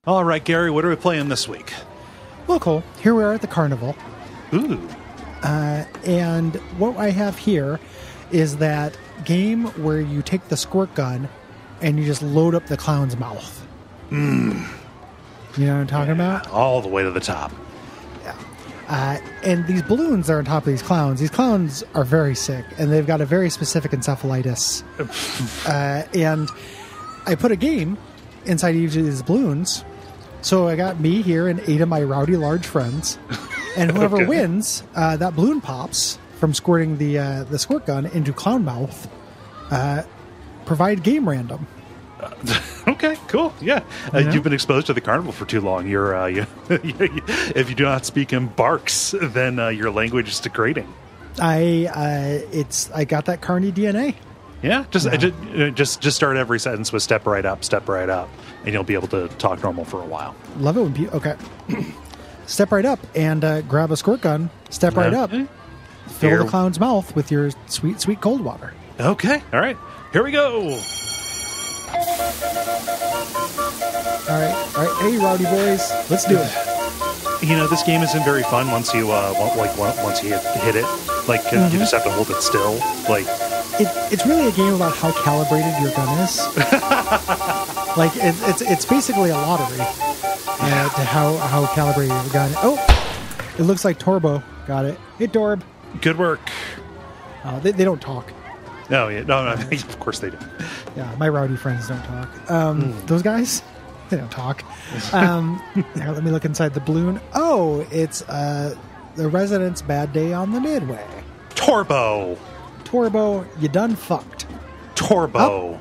All right, Gary, what are we playing this week? Well, Cole, here we are at the carnival. Ooh. And what I have here is that game where you take the squirt gun and you just load up the clown's mouth. Mm. You know what I'm talking about? All the way to the top. Yeah. And these balloons that are on top of these clowns are very sick, and they've got a very specific encephalitis. And I put a game inside each of these balloons. So I got me here and 8 of my rowdy large friends. And whoever wins, that balloon pops from squirting the squirt gun into clown mouth. Provide game random. Okay, cool. Yeah. You've been exposed to the carnival for too long. You're if you do not speak in barks, then your language is degrading. I got that carny DNA. Yeah, just start every sentence with step right up, and you'll be able to talk normal for a while. Love it when people... Okay. Step right up and grab a squirt gun. Step right up. Fill the clown's mouth with your sweet, sweet cold water. Okay. All right. Here we go. All right. Hey, rowdy boys. Let's do it. You know, this game isn't very fun once you once you hit it. Like, you just have to hold it still. Like... It's really a game about how calibrated your gun is. Like it's basically a lottery to how calibrated your gun. Oh, it looks like Torbo got it. Hey, Torb. Good work. They don't talk. No, of course they do. Yeah, my rowdy friends don't talk. Those guys, they don't talk. Here, let me look inside the balloon. Oh, it's the resident's bad day on the Midway. Torbo, you done fucked. Torbo.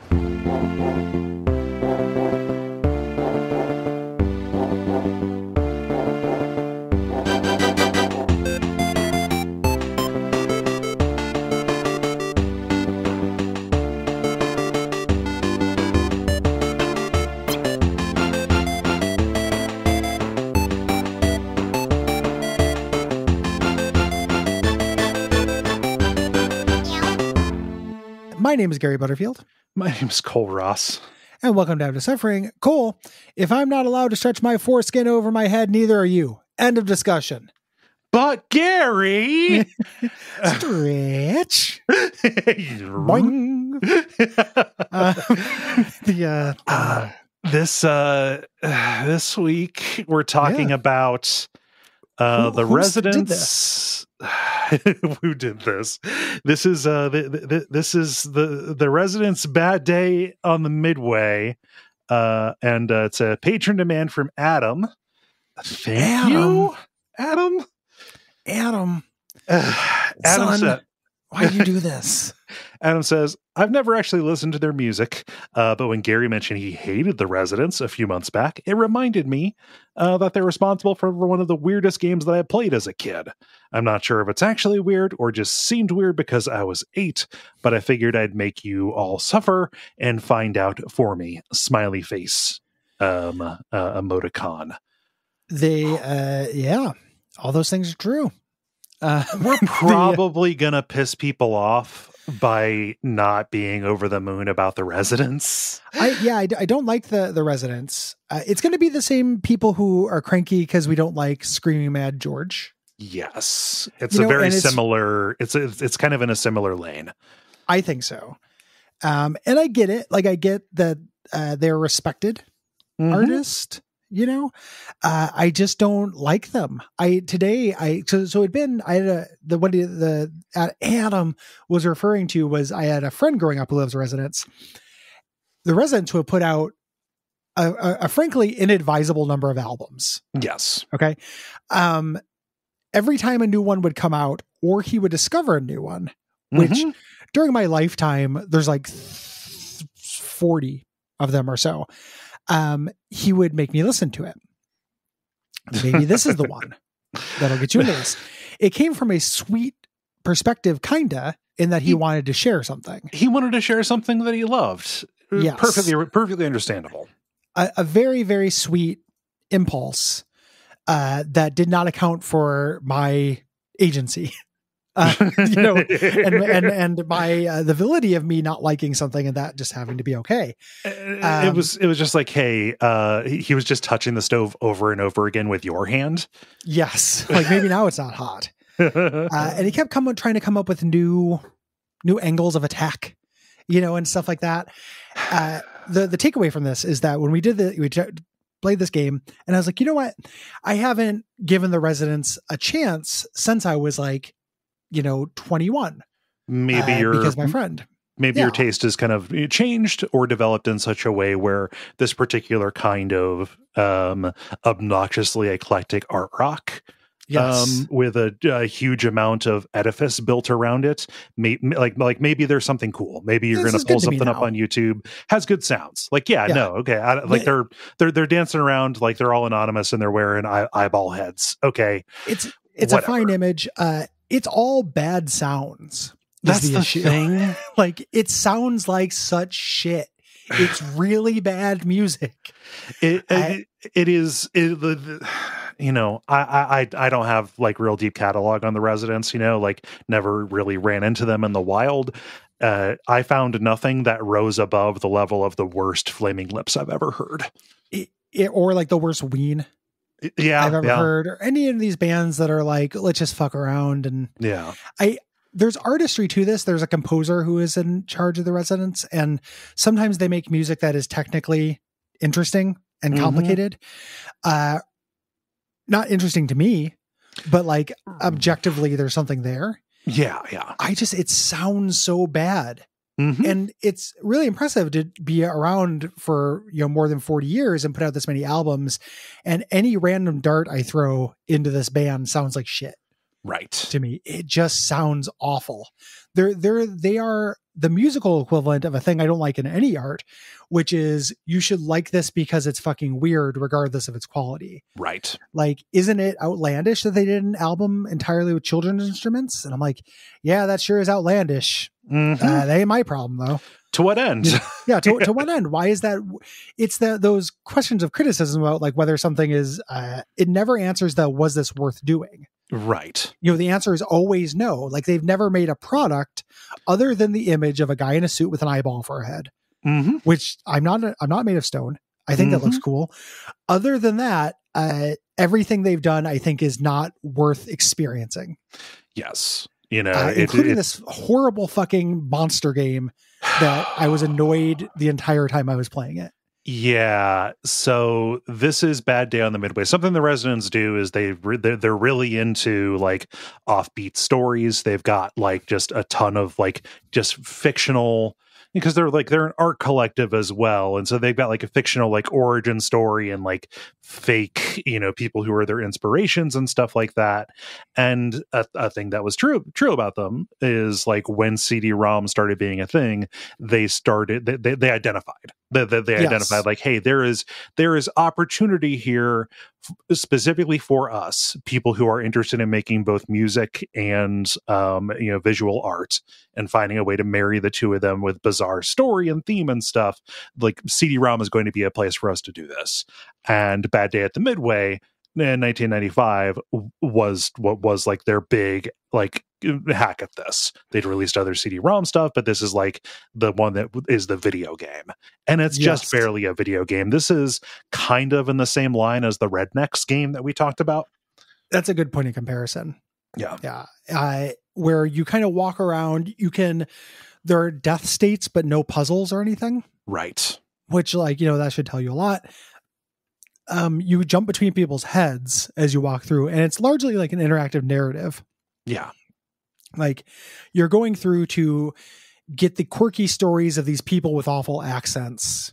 My name is Gary Butterfield. My name is Cole Ross. And welcome down to Suffering. Cole, if I'm not allowed to stretch my foreskin over my head, neither are you. End of discussion. But Gary! Stretch. Boing. This week we're talking about the residents. Who did this? This is the residents' bad day on the Midway, and it's a patron demand from Adam. Thank you, Adam. Adam Son, said, why do you do this? Adam says, I've never actually listened to their music, but when Gary mentioned he hated the Residents a few months back, it reminded me that they're responsible for one of the weirdest games that I played as a kid. I'm not sure if it's actually weird or just seemed weird because I was 8, but I figured I'd make you all suffer and find out for me. Smiley face emoticon. All those things are true. We're probably gonna piss people off by not being over the moon about the Residents. I don't like the Residents. It's going to be the same people who are cranky because we don't like Screaming Mad George. Yes, it's very similar. It's kind of in a similar lane. I think so, and I get it. Like I get that they're a respected artist. You know, I just don't like them. Adam was referring to was I had a friend growing up who lives Residents. The Residents who have put out a frankly inadvisable number of albums. Yes. Okay. Every time a new one would come out, or he would discover a new one, which during my lifetime there's like 40 of them or so. He would make me listen to it. Maybe this is the one that'll get you into this. It came from a sweet perspective, kinda, in that he wanted to share something. He wanted to share something that he loved. Yes. Perfectly understandable. A very, very sweet impulse that did not account for my agency. And my the validity of me not liking something and that just having to be okay. It was just like, hey, he was just touching the stove over and over again with your hand. Yes, like maybe now it's not hot. And he kept trying to come up with new angles of attack, and stuff like that. The takeaway from this is that when we played this game, and I was like, you know what? I haven't given the residents a chance since I was like, 21. Maybe because my friend. Maybe your taste is kind of changed or developed in such a way where this particular kind of obnoxiously eclectic art rock, with a huge amount of edifice built around it, maybe there's something cool. Maybe you're going to pull something up on YouTube, has good sounds. They're dancing around like they're all anonymous and they're wearing eyeball heads. Okay, it's a fine image. It's all bad sounds. That's the thing. Like, it sounds like such shit. It's really bad music. I don't have like real deep catalog on the residents, never really ran into them in the wild. I found nothing that rose above the level of the worst Flaming Lips I've ever heard. Or like the worst Ween. I've ever heard, or any of these bands that are like, let's just fuck around. And there's artistry to this. There's a composer who is in charge of the residents, and sometimes they make music that is technically interesting and complicated. Not interesting to me, but like objectively there's something there. It sounds so bad. And it's really impressive to be around for, more than 40 years and put out this many albums. And any random dart I throw into this band sounds like shit. Right. To me, it just sounds awful. They are the musical equivalent of a thing I don't like in any art, which is you should like this because it's fucking weird, regardless of its quality. Right. Like, isn't it outlandish that they did an album entirely with children's instruments? And I'm like, yeah, that sure is outlandish. That ain't my problem, though. To what end? To what end? Why is that? It's those questions of criticism about like whether something is. It never answers the was this worth doing? Right. The answer is always no. Like, they've never made a product other than the image of a guy in a suit with an eyeball for a head, which I'm not made of stone. I think that looks cool. Other than that, everything they've done, I think, is not worth experiencing. Yes. Including this horrible fucking monster game that I was annoyed the entire time I was playing it. Yeah. So this is Bad Day on the Midway. Something the residents do is they're really into like offbeat stories. They've got like just a ton of like just fictional, because they're an art collective as well, and so they've got like a fictional like origin story and like fake people who are their inspirations and stuff like that. And a thing that was true about them is like when CD-ROM started being a thing, they identified identified like, hey, there is opportunity here specifically for us, people who are interested in making both music and visual art, and finding a way to marry the two of them with bizarre story and theme and stuff. Like, CD-ROM is going to be a place for us to do this. And Bad Day at the Midway in 1995 was what was like their big like hack at this. They'd released other CD-ROM stuff, but this is like the one that is the video game, and it's just barely a video game. This is kind of in the same line as the Rednecks game that we talked about. That's a good point of comparison. Yeah. Where you kind of walk around, there are death states, but no puzzles or anything. Right. Which, like, that should tell you a lot. You jump between people's heads as you walk through, and it's largely like an interactive narrative. Yeah. Like, you're going through to get the quirky stories of these people with awful accents.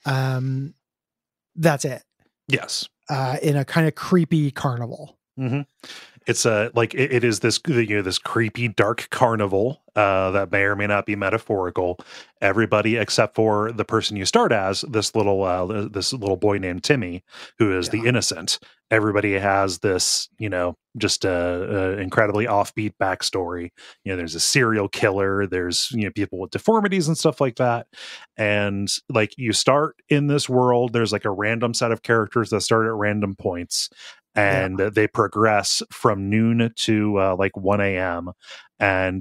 That's it. Yes. In a kind of creepy carnival. Mm-hmm. It's it is this this creepy dark carnival that may or may not be metaphorical. Everybody except for the person you start as, this little boy named Timmy, who is the innocent. Everybody has this just a incredibly offbeat backstory. There's a serial killer. There's people with deformities and stuff like that. And like, you start in this world. There's like a random set of characters that start at random points. and they progress from noon to like 1 a.m. And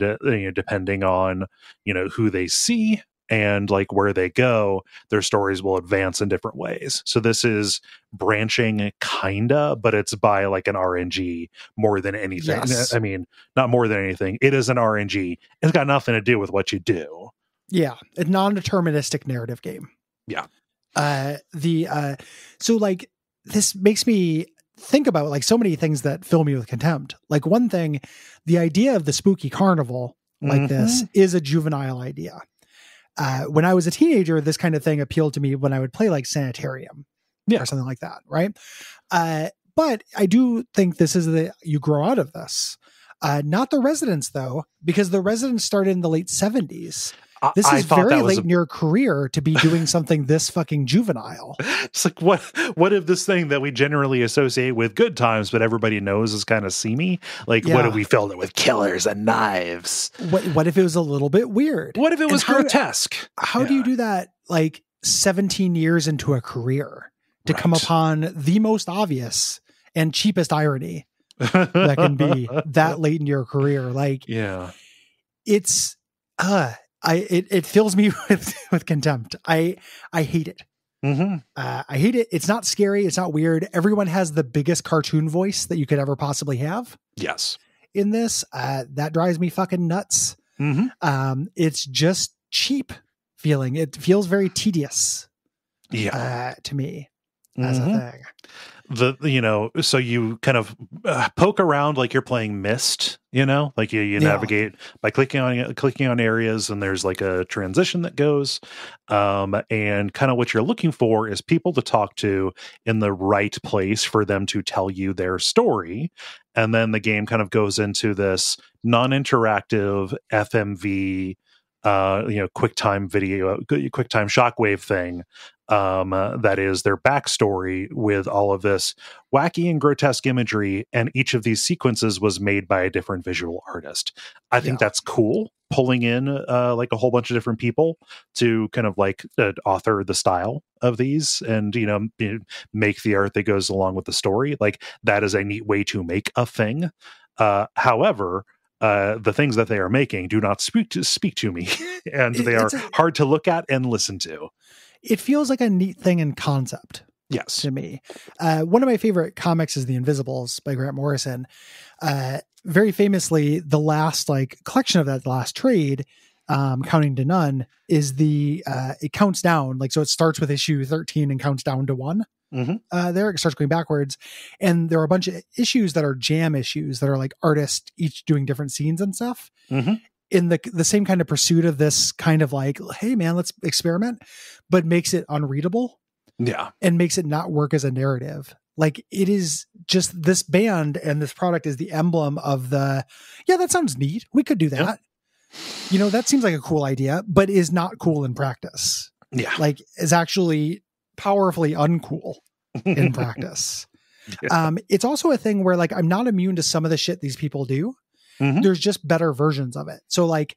depending on who they see and like where they go, their stories will advance in different ways. So this is branching kinda, but it's by like an RNG more than anything. Yes. I mean, not more than anything. It is an RNG. It's got nothing to do with what you do. Yeah, a non-deterministic narrative game. Yeah. So like this makes me think about like so many things that fill me with contempt. Like one thing, the idea of the spooky carnival like this is a juvenile idea. When I was a teenager, this kind of thing appealed to me when I would play like Sanitarium or something like that. Right. But I do think this is you grow out of this. Not the Residents though, because the Residents started in the late 70s. This is very late in your career to be doing something this fucking juvenile. It's like, what if this thing that we generally associate with good times, but everybody knows is kind of seamy? Like, what if we filled it with killers and knives? What if it was a little bit weird? What if it was grotesque? How do you do that, like, 17 years into a career to come upon the most obvious and cheapest irony that can be that late in your career? Like, it's... it fills me with contempt. I hate it. I hate it. It's not scary. It's not weird. Everyone has the biggest cartoon voice that you could ever possibly have. Yes. In this, that drives me fucking nuts. It's just cheap feeling. It feels very tedious. To me as a thing. So you kind of poke around like you're playing Myst, like you navigate by clicking on areas, and there's like a transition that goes, and kind of what you're looking for is people to talk to in the right place for them to tell you their story. And then the game kind of goes into this non-interactive FMV, QuickTime shockwave thing. That is their backstory with all of this wacky and grotesque imagery, and each of these sequences was made by a different visual artist. I think that's cool, pulling in like a whole bunch of different people to kind of like author the style of these and make the art that goes along with the story. Like, that is a neat way to make a thing. However, the things that they are making do not speak to me, and they are hard to look at and listen to. It feels like a neat thing in concept. Yes. To me. One of my favorite comics is The Invisibles by Grant Morrison. Very famously, the last collection of that last trade, Counting to None, is it counts down. Like, so it starts with issue 13 and counts down to 1. There it starts going backwards, and there are a bunch of issues that are jam issues that are like artists each doing different scenes and stuff. In the same kind of pursuit of this kind of like, hey man, let's experiment, but makes it unreadable. And makes it not work as a narrative. Like, it is just this band and this product is the emblem of that sounds neat. We could do that. That seems like a cool idea, but is not cool in practice. Like, is actually powerfully uncool in practice. It's also a thing where like, I'm not immune to some of the shit these people do. There's just better versions of it. So like,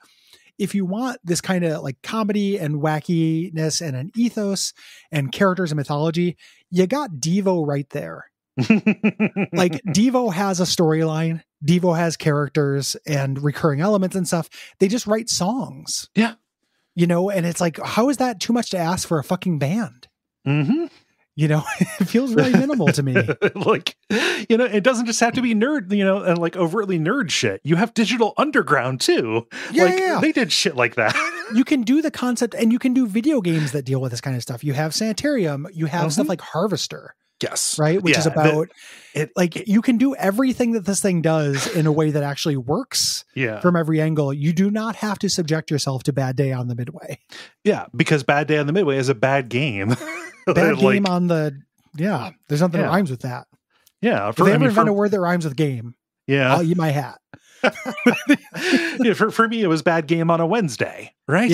if you want this kind of like comedy and wackiness and an ethos and characters and mythology, you got Devo right there. Like, Devo has a storyline. Devo has characters and recurring elements and stuff. They just write songs. And it's like, how is that too much to ask for a fucking band? It feels really minimal to me. Like, it doesn't just have to be nerd, and like overtly nerd shit. You have Digital Underground too. They did shit like that. You can do the concept, and you can do video games that deal with this kind of stuff. You have Sanitarium. You have stuff like Harvester. Yes. Right. Which is about you can do everything that this thing does in a way that actually works from every angle. You do not have to subject yourself to Bad Day on the Midway. Yeah. Because Bad Day on the Midway is a bad game. Bad game on the, there's nothing that rhymes with that. Yeah. If they ever invent a word that rhymes with game, I'll eat my hat. For me, it was bad game on a Wednesday, right?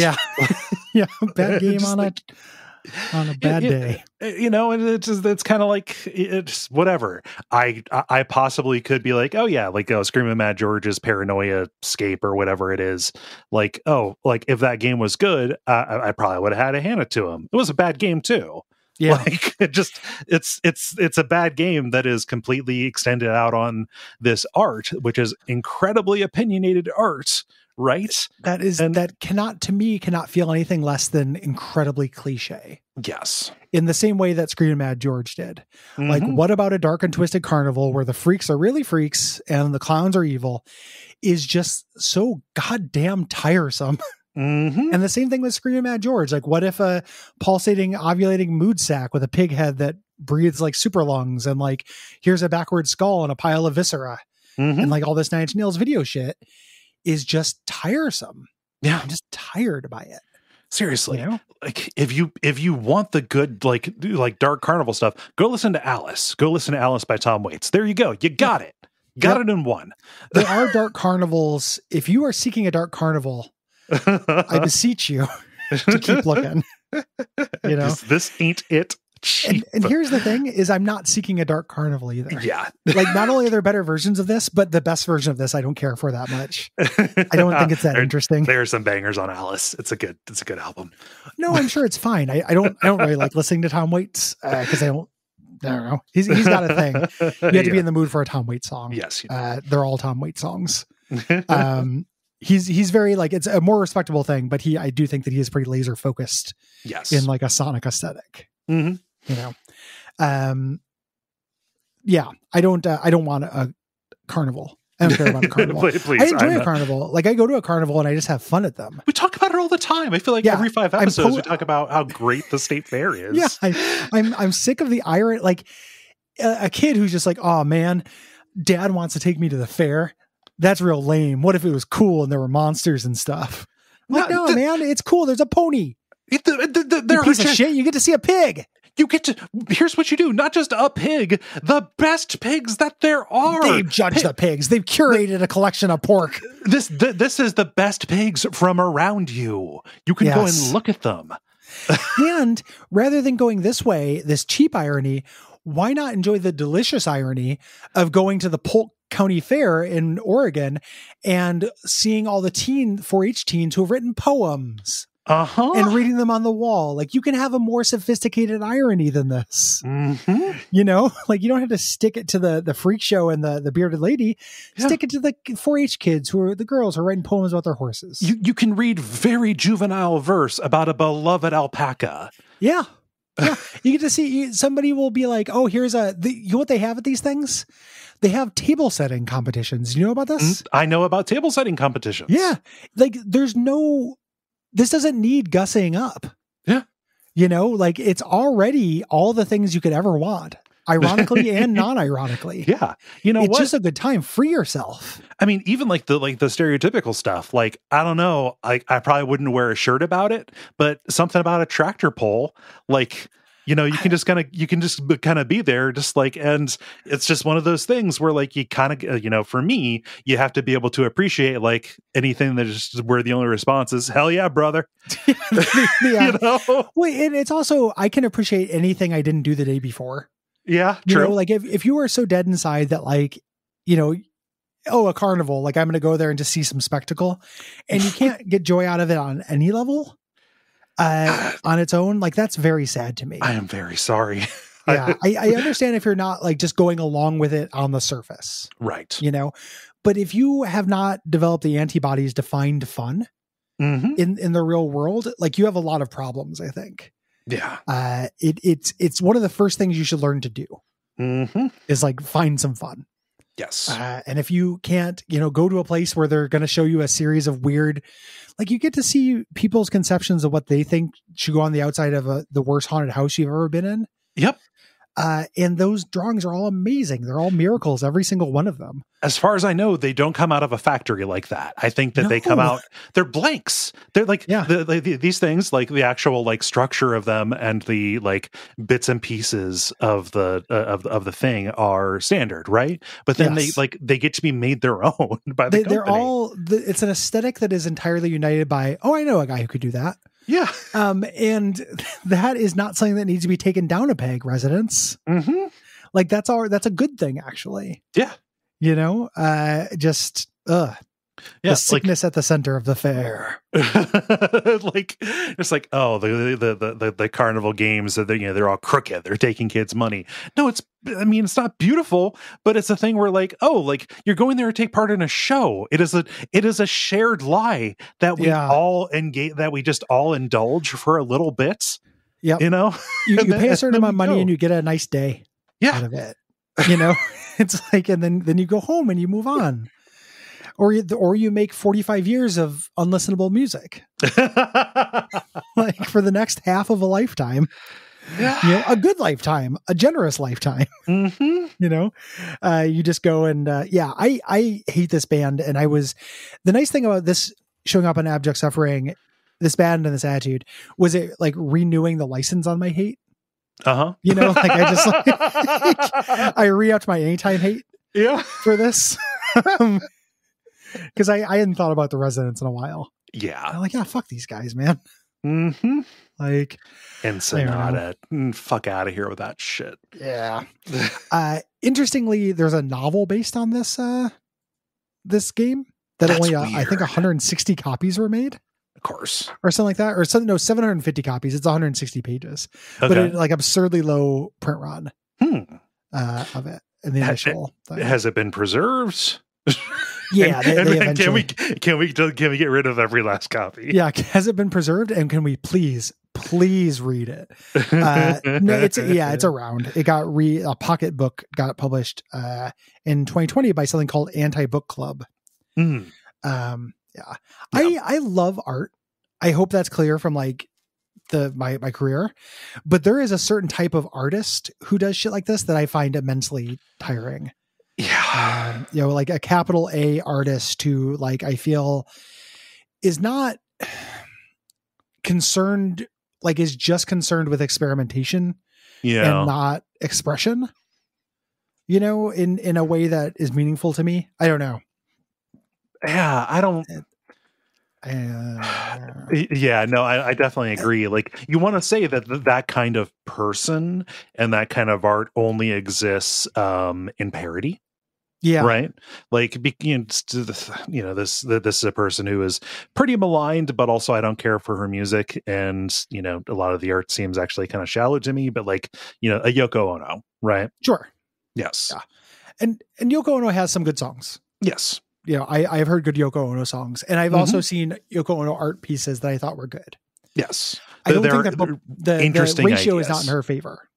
Bad game on a bad day. And it's kind of like, it's whatever. I possibly could be like, Screaming Mad George's Paranoia Escape or whatever it is. Like, if that game was good, I probably would have had to hand it to him. It was a bad game too. Yeah. Like it's a bad game that is completely extended out on this art, which is incredibly opinionated art, right? That cannot feel anything less than incredibly cliche. Yes. In the same way that Screaming Mad George did. Mm-hmm. Like, what about a dark and twisted carnival where the freaks are really freaks and the clowns are evil is just so goddamn tiresome. Mm-hmm. And the same thing with Screaming Mad George. Like, what if a pulsating, ovulating mood sack with a pig head that breathes like super lungs, and like, here's a backward skull and a pile of viscera, and like all this Nine Inch Nails video shit is just tiresome. Yeah. I'm just tired by it. Seriously. You know? Like, if you want the good, like dark carnival stuff, go listen to Alice. Go listen to Alice by Tom Waits. There you go. You got it. Got it in one. There are dark carnivals. If you are seeking a dark carnival, I beseech you to keep looking. You know, this ain't it. And here's the thing: is I'm not seeking a dark carnival either. Yeah, like not only are there better versions of this, but the best version of this I don't care for that much. I don't think it's that interesting. There are some bangers on Alice. It's a good album. No, I'm sure it's fine. I don't really like listening to Tom Waits because I don't know. He's got a thing. You have to be in the mood for a Tom Waits song. Yes, they're all Tom Waits songs. He's very like, it's a more respectable thing, but I do think that he is pretty laser focused. Yes, in like a sonic aesthetic. Mm-hmm. You know, yeah. I don't want a carnival. I don't care about a carnival. Please, I enjoy a carnival. Like I go to a carnival and I just have fun at them. We talk about it all the time. I feel like every 5 episodes we talk about how great the state fair is. Yeah, I'm sick of the irony. Like a kid who's just like, oh man, dad wants to take me to the fair. That's real lame. What if it was cool and there were monsters and stuff? Like, no, man, it's cool. There's a pony. They're piece of shit. You get to see a pig. Here's what you do. Not just a pig, the best pigs that there are. They've judged the pigs. They've curated a collection of pork. This is the best pigs from around you. You can go and look at them. And rather than going this way, this cheap irony, why not enjoy the delicious irony of going to the Polk County Fair in Oregon and seeing all the 4-H teens who have written poems and reading them on the wall? Like, you can have a more sophisticated irony than this. Mm-hmm. You know, like you don't have to stick it to the freak show and the bearded lady. Stick it to the 4-H kids who are the girls who are writing poems about their horses. You can read very juvenile verse about a beloved alpaca. Yeah. Yeah, you get to see somebody will be like, oh, here's you know what they have at these things? They have table setting competitions. You know about this? I know about table setting competitions. Yeah. Like this doesn't need gussing up. Yeah. You know, like it's already all the things you could ever want, ironically and non-ironically. Yeah. You know, it's just a good time. Free yourself. I mean, even like the stereotypical stuff, like, I don't know, I probably wouldn't wear a shirt about it, but something about a tractor pull, like, you know, you can just kind of be there, just like, and it's just one of those things where like you kind of, you know, for me, you have to be able to appreciate like anything that is just where the only response is, hell yeah, brother. You know? Well, and it's also, I can appreciate anything I didn't do the day before. Yeah, true. You know, like if you are so dead inside that like, you know, oh, a carnival, like I'm going to go there and just see some spectacle, and you can't get joy out of it on any level. On its own, like that's very sad to me. I am very sorry. Yeah, I understand if you're not like just going along with it on the surface, right? You know, but if you have not developed the antibodies to find fun in the real world, like you have a lot of problems. I think. Yeah. It's one of the first things you should learn to do is like find some fun. Yes. And if you can't, you know, go to a place where they're going to show you a series of weird, like you get to see people's conceptions of what they think should go on the outside of the worst haunted house you've ever been in. Yep. And those drawings are all amazing. They're all miracles, every single one of them. As far as I know, they don't come out of a factory like that. I think that they come out, they're blanks. They're like these things, like the actual like structure of them and the like bits and pieces of the thing are standard, right? But then they get to be made their own by the company. They're all it's an aesthetic that is entirely united by, oh, I know a guy who could do that. Yeah. And that is not something that needs to be taken down a peg, residents. Mm-hmm. Like that's a good thing, actually. Yeah. You know, just The sickness at the center of the fair. Like it's like, oh, the carnival games, they're all crooked. They're taking kids' money. No, it's not beautiful, but it's a thing where like, oh, like you're going there to take part in a show. It is a shared lie that we all engage, that we just all indulge for a little bit. Yeah, you know, you pay a certain amount of money and you get a nice day out of it. You know, it's like, and then you go home and you move on. Or you make 45 years of unlistenable music, like for the next half of a lifetime, a good lifetime, a generous lifetime. Mm-hmm. You just go and I hate this band. And the nice thing about this showing up on Abject Suffering, this band and this attitude, was it like renewing the license on my hate. Like I just I re-upped my anytime hate for this. Because I hadn't thought about the Residents in a while. Yeah. I'm like, fuck these guys, man. Mm-hmm. Like, and Sonata, fuck out of here with that shit. Yeah. Interestingly, there's a novel based on this this game that only I think 160 copies were made. Of course. Or something like that. Or something, no, 750 copies. It's 160 pages. Okay. But like absurdly low print run of it in the initial thing. Has it been preserved? Yeah, they can we get rid of every last copy? Yeah, has it been preserved? And can we please read it? No, it's around. It got a pocket book got published in 2020 by something called Anti Book Club. I love art. I hope that's clear from like my career, but there is a certain type of artist who does shit like this that I find immensely tiring. Yeah. Like a capital A artist who like I feel is not concerned, like is just concerned with experimentation and not expression, in a way that is meaningful to me. I don't know. Yeah, I don't. I definitely agree. Like you want to say that kind of person and that kind of art only exists in parody. Yeah. Right. Like, this is a person who is pretty maligned, but also I don't care for her music. And, a lot of the art seems actually kind of shallow to me, but like, a Yoko Ono. Right. Sure. Yes. Yeah. And Yoko Ono has some good songs. Yes. I've heard good Yoko Ono songs, and I've also seen Yoko Ono art pieces that I thought were good. Yes. I don't think that the ratio ideas. is not in her favor,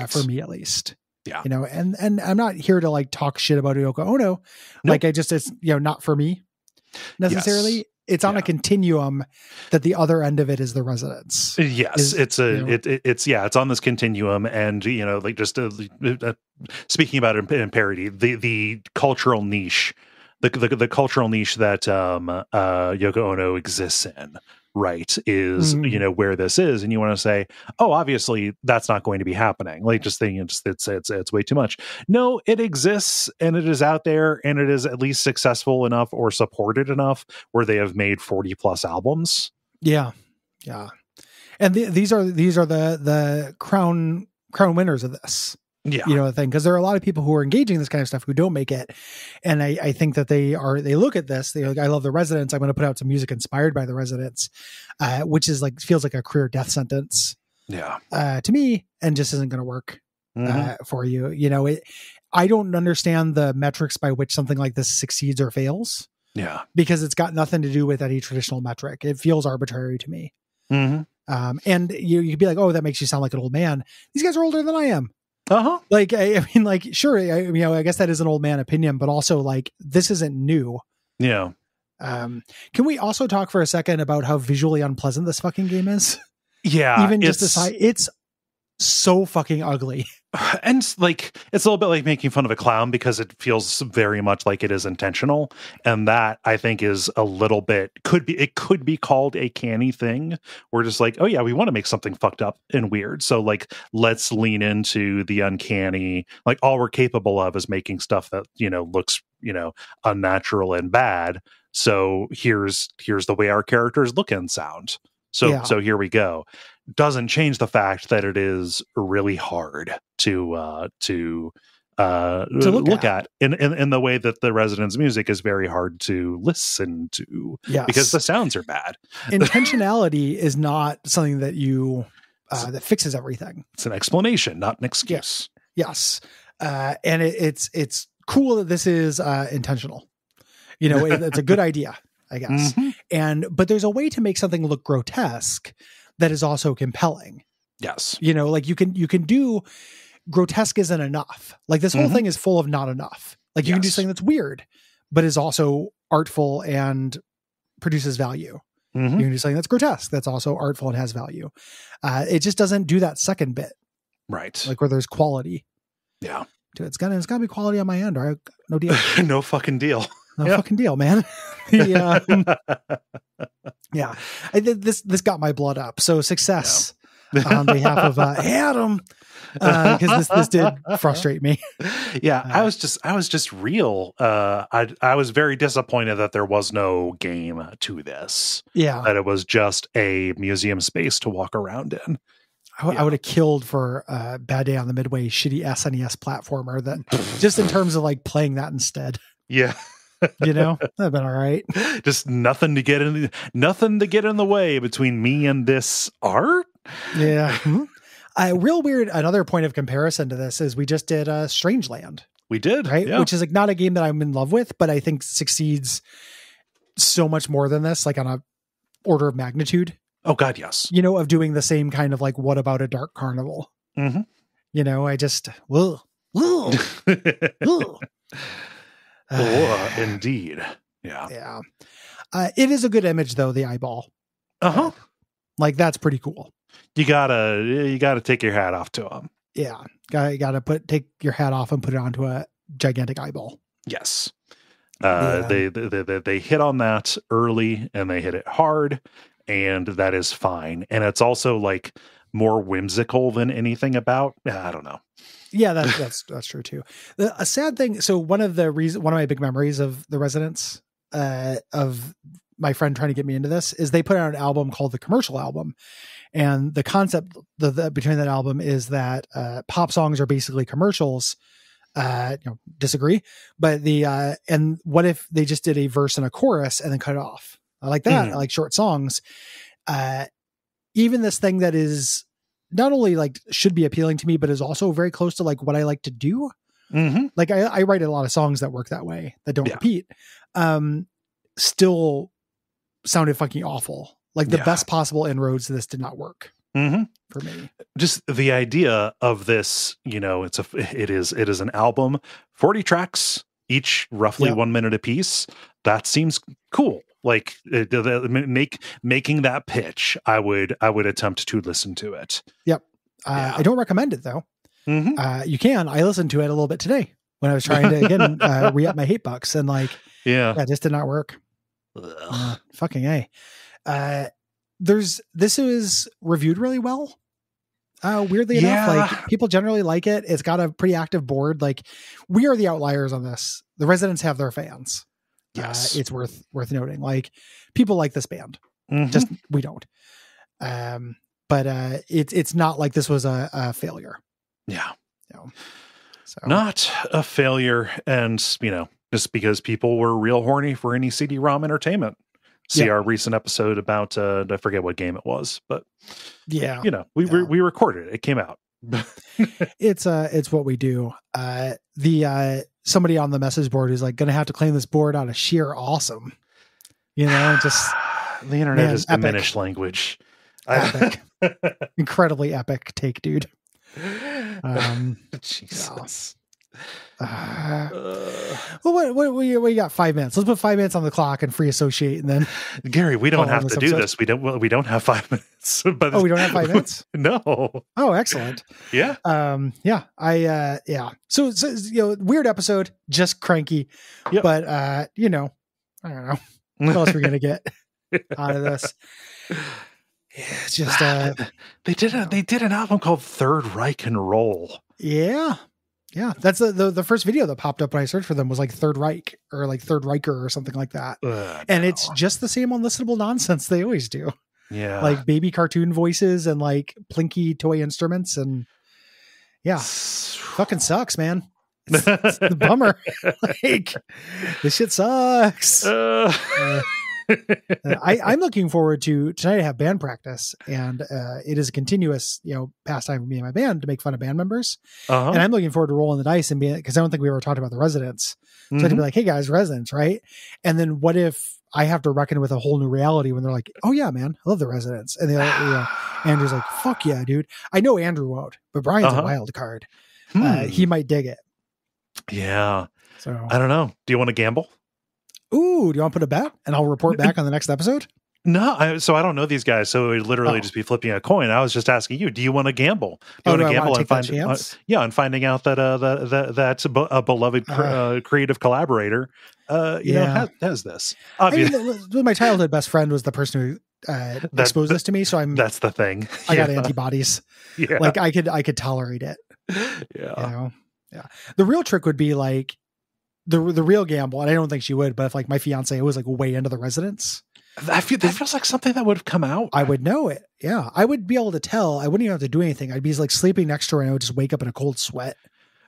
for me at least. Yeah. And I'm not here to like talk shit about Yoko Ono. Nope. Like it's not for me necessarily. Yes. It's on a continuum that the other end of it is the Residents. Yes. It's on this continuum. And, like just speaking about it in parody, the cultural niche, the cultural niche that Yoko Ono exists in, right, is where this is, and you want to say, oh, obviously that's not going to be happening. Like just thinking it's way too much. No, it exists and it is out there, and it is at least successful enough or supported enough where they have made 40 plus albums. Yeah, and these are the crown winners of this. Yeah. The thing, because there are a lot of people who are engaging in this kind of stuff who don't make it. And I think that they look at this, they're like, I love the Residents. I'm going to put out some music inspired by the Residents, which is like, feels like a career death sentence. Yeah. To me, and just isn't going to work for you. I don't understand the metrics by which something like this succeeds or fails. Yeah. Because it's got nothing to do with any traditional metric. It feels arbitrary to me. Mm-hmm. And you'd be like, oh, that makes you sound like an old man. These guys are older than I am. Like, I mean, like, sure, I guess that is an old man opinion, but also like, this isn't new. Yeah. Can we also talk for a second about how visually unpleasant this fucking game is? Yeah. Even just aside, it's so fucking ugly. And like, it's a little bit like making fun of a clown because it feels very much like it is intentional. And that I think is a little bit, could be called a canny thing. We're just like, oh yeah, we want to make something fucked up and weird. So like, let's lean into the uncanny. Like all we're capable of is making stuff that, looks, unnatural and bad. So here's the way our characters look and sound. So here we go. Doesn't change the fact that it is really hard to look at in the way that the Residents' music is very hard to listen to because the sounds are bad. Intentionality is not something that you that fixes everything. It's an explanation, not an excuse. Yes. And it's cool that this is intentional. It's a good idea, I guess. But there's a way to make something look grotesque that is also compelling. Yes. Like you can do grotesque isn't enough. Like this whole thing is full of not enough. Like you can do something that's weird, but is also artful and produces value. You can do something that's grotesque that's also artful and has value. It just doesn't do that second bit. Right. Like where there's quality. Yeah. Dude, it's gotta be quality on my end, or no deal. No fucking deal. No fucking deal, man. Yeah. This got my blood up. So success on behalf of Adam. Because this did frustrate me. I was just real. I was very disappointed that there was no game to this. Yeah, that it was just a museum space to walk around in. I would have killed for Bad Day on the Midway shitty SNES platformer. That just in terms of like playing that instead. Yeah. That'd been all right. Just nothing to get in the way between me and this art. Yeah. Real weird. Another point of comparison to this is we just did Strangeland. We did, right? Yeah. Which is like not a game that I'm in love with, but I think succeeds so much more than this, like on a order of magnitude. Oh God, yes. Of doing the same kind of like, what about a dark carnival? I just, indeed. Yeah. Yeah. It is a good image though. The eyeball. Like that's pretty cool. You gotta take your hat off to him. Yeah. Gotta take your hat off and put it onto a gigantic eyeball. Yes. They hit on that early and they hit it hard, and that is fine. And it's also like more whimsical than anything about, I don't know. Yeah, that's true too. A sad thing. So one of my big memories of the Residents, of my friend trying to get me into this, is they put out an album called the Commercial Album. And the concept between that album is that pop songs are basically commercials. Disagree, but and what if they just did a verse and a chorus and then cut it off? I like that. I like short songs. Even this thing that is not only like should be appealing to me, but is also very close to like what I like to do. Like I write a lot of songs that work that way, that don't repeat. Still sounded fucking awful. Like the best possible inroads to this did not work for me. Just the idea of this, it is an album, 40 tracks, each roughly 1 minute a piece. That seems cool. Like making that pitch, I would attempt to listen to it. Yep. I don't recommend it though. You can. I listened to it a little bit today when I was trying to again re-up my hate bucks, and like it just did not work. Fucking A. This is reviewed really well. Weirdly enough, like people generally like it. It's got a pretty active board. Like we are the outliers on this. The Residents have their fans. Yes. It's worth noting. Like people like this band, just we don't. But it's not like this was a failure. Yeah. So not a failure. And just because people were real horny for any CD-ROM entertainment. See our recent episode about I forget what game it was, but we recorded it. It came out. It's what we do. Somebody on the message board is like going to have to claim this board out of sheer awesome. Just the internet is diminished language. Epic. Incredibly epic take, dude. Jesus. Well, we got 5 minutes. Let's put 5 minutes on the clock and free associate, and then Gary, we don't have to do this. We don't have 5 minutes. But we don't have 5 minutes. No. Oh, excellent. Yeah. So weird episode, just cranky. Yep. But I don't know what else we're gonna get out of this. It's just they did an album called Third Reich and Roll. Yeah. That's the first video that popped up when I searched for them was like Third Reich or like Third Riker or something like that. And it's just the same unlistenable nonsense they always do. Yeah. Like baby cartoon voices and like plinky toy instruments, and fucking sucks, man. It's the bummer. Like, this shit sucks. I'm looking forward to tonight. I have band practice, and it is a continuous, pastime for me and my band to make fun of band members. And I'm looking forward to rolling the dice and being, because I don't think we ever talked about the residents. So I had to be like, hey guys, residents, right? And then what if I have to reckon with a whole new reality when they're like, oh yeah, man, I love the residents. And Andrew's like, fuck yeah, dude. I know Andrew won't, but Brian's a wild card. He might dig it. Yeah. So I don't know. Do you want to gamble? Ooh, do you want to put a bet and I'll report back on the next episode? No, so I don't know these guys, so it would literally just be flipping a coin. I was just asking you, do you want to gamble? Do you want to gamble and finding out that that's a beloved creative collaborator has this? Obviously. My childhood best friend was the person who exposed this to me, so that's the thing. I got antibodies. Yeah. Like I could tolerate it. Yeah. Yeah. The real trick would be like the real gamble, and I don't think she would, but if like my fiance was like way into the residents, that feels like something that would have come out. I would know it. Yeah. I would be able to tell. I wouldn't even have to do anything. I'd be like sleeping next to her and I would just wake up in a cold sweat.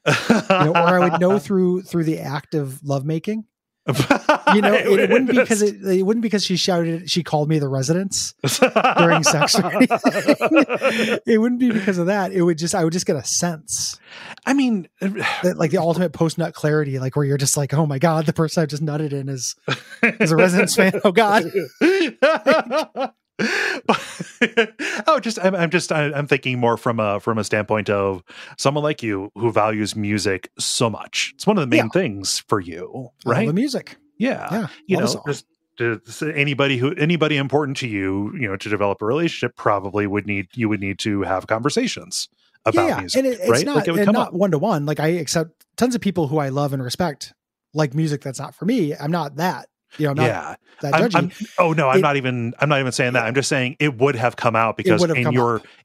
Or I would know through the act of lovemaking. It wouldn't because she called me the residents during sex or anything. It wouldn't be because of that. I would just get a sense. I mean, like the ultimate post nut clarity, like where you're just like, oh my God, the person I just nutted in is a residents fan. Oh God. I'm thinking more from a standpoint of someone like you who values music so much. It's one of the main things for you, right? The music. Yeah. Anybody important to you, to develop a relationship probably would need to have conversations about music. And it's right? not one-to-one. Like I accept tons of people who I love and respect like music that's not for me. I'm not that. That judgy. I'm not even saying that. I'm just saying it would have come out because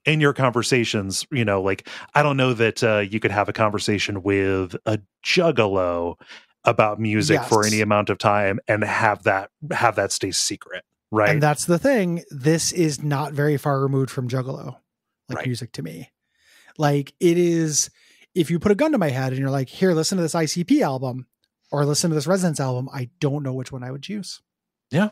in your conversations, like I don't know that you could have a conversation with a juggalo about music for any amount of time and have that stay secret, right? And that's the thing. This is not very far removed from juggalo, music to me. Like it is. If you put a gun to my head and you're like, here, listen to this ICP album. Or listen to this Residents album, I don't know which one I would choose. Yeah.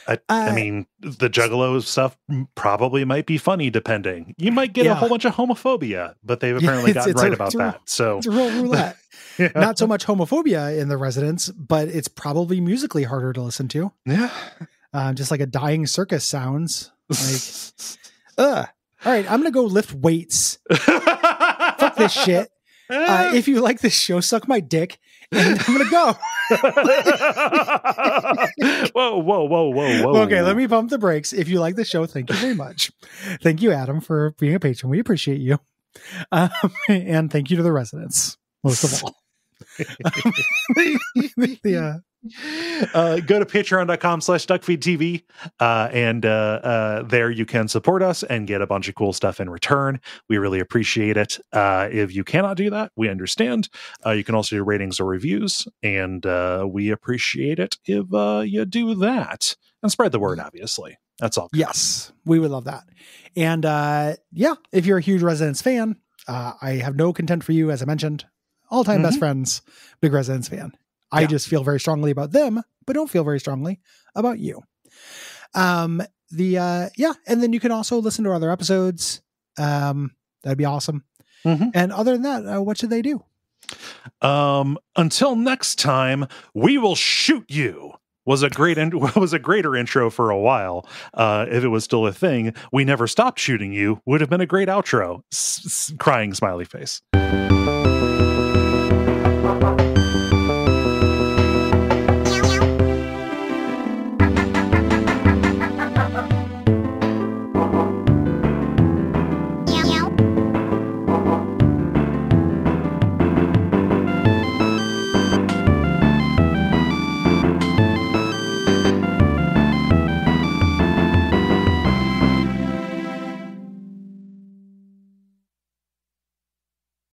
I mean, the Juggalo stuff probably might be funny, depending. You might get a whole bunch of homophobia, but they've apparently gotten right about that. So it's a real roulette. Not so much homophobia in the Residents, but it's probably musically harder to listen to. Yeah. Just like a dying circus sounds. Like, all right, I'm going to go lift weights. Fuck this shit. If you like this show, suck my dick, and I'm gonna go. Whoa. Okay, let me pump the brakes. If you like the show, thank you very much. Thank you, Adam, for being a patron. We appreciate you. And thank you to the residents, most of all. Go to patreon.com/Duckfeed.tv and there you can support us and get a bunch of cool stuff in return. We really appreciate it. If you cannot do that, we understand. You can also do ratings or reviews, and we appreciate it if you do that and spread the word. Obviously, that's all. Yes, we would love that. And if you're a huge Residents fan, I have no contempt for you. As I mentioned, all-time best friends, big Residents fan. I just feel very strongly about them, but don't feel very strongly about you. And then you can also listen to other episodes. That'd be awesome. And other than that, what should they do? Until next time, we will shoot you. Was a greater intro for a while. If it was still a thing, we never stopped shooting you would have been a great outro. Crying smiley face.